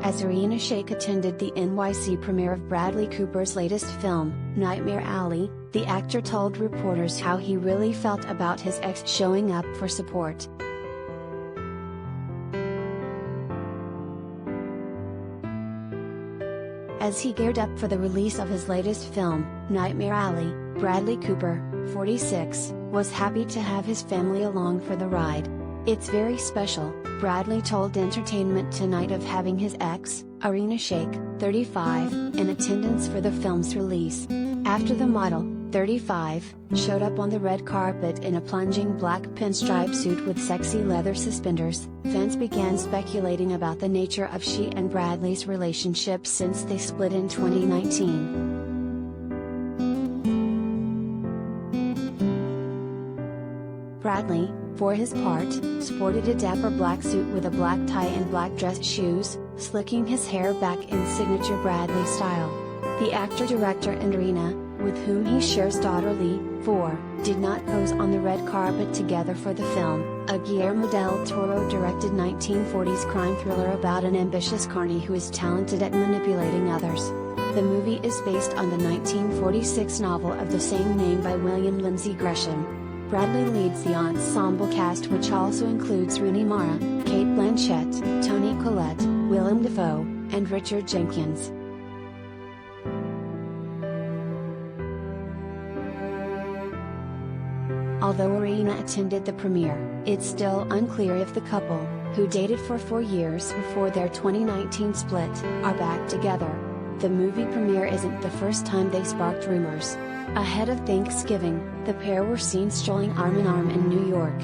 As Irina Shayk attended the NYC premiere of Bradley Cooper's latest film, Nightmare Alley, the actor told reporters how he really felt about his ex showing up for support. As he geared up for the release of his latest film, Nightmare Alley, Bradley Cooper, 46, was happy to have his family along for the ride. "It's very special," Bradley told Entertainment Tonight of having his ex, Irina Shayk, 35, in attendance for the film's release. After the model, 35, showed up on the red carpet in a plunging black pinstripe suit with sexy leather suspenders, fans began speculating about the nature of she and Bradley's relationship since they split in 2019. Bradley, for his part, sported a dapper black suit with a black tie and black dress shoes, slicking his hair back in signature Bradley style. The actor-director and Irina, with whom he shares daughter Lee, 4, did not pose on the red carpet together for the film, a Guillermo del Toro-directed 1940s crime thriller about an ambitious carny who is talented at manipulating others. The movie is based on the 1946 novel of the same name by William Lindsay Gresham. Bradley leads the ensemble cast, which also includes Rooney Mara, Kate Blanchett, Toni Collette, Willem Dafoe, and Richard Jenkins. Although Irina attended the premiere, it's still unclear if the couple, who dated for 4 years before their 2019 split, are back together. The movie premiere isn't the first time they sparked rumors. Ahead of Thanksgiving, the pair were seen strolling arm in arm in New York.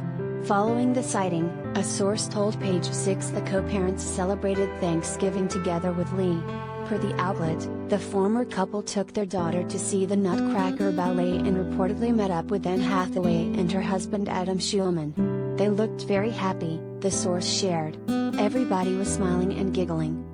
Following the sighting, a source told Page Six the co-parents celebrated Thanksgiving together with Lee. Per the outlet, the former couple took their daughter to see the Nutcracker Ballet and reportedly met up with Anne Hathaway and her husband Adam Schulman. "They looked very happy," the source shared. "Everybody was smiling and giggling."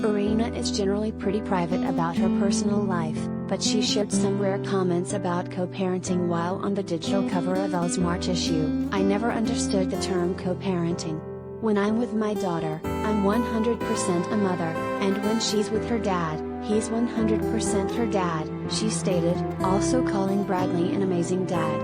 Irina is generally pretty private about her personal life, but she shared some rare comments about co-parenting while on the digital cover of Elle's March issue. "I never understood the term co-parenting. When I'm with my daughter, I'm 100% a mother, and when she's with her dad, he's 100% her dad," she stated, also calling Bradley an amazing dad.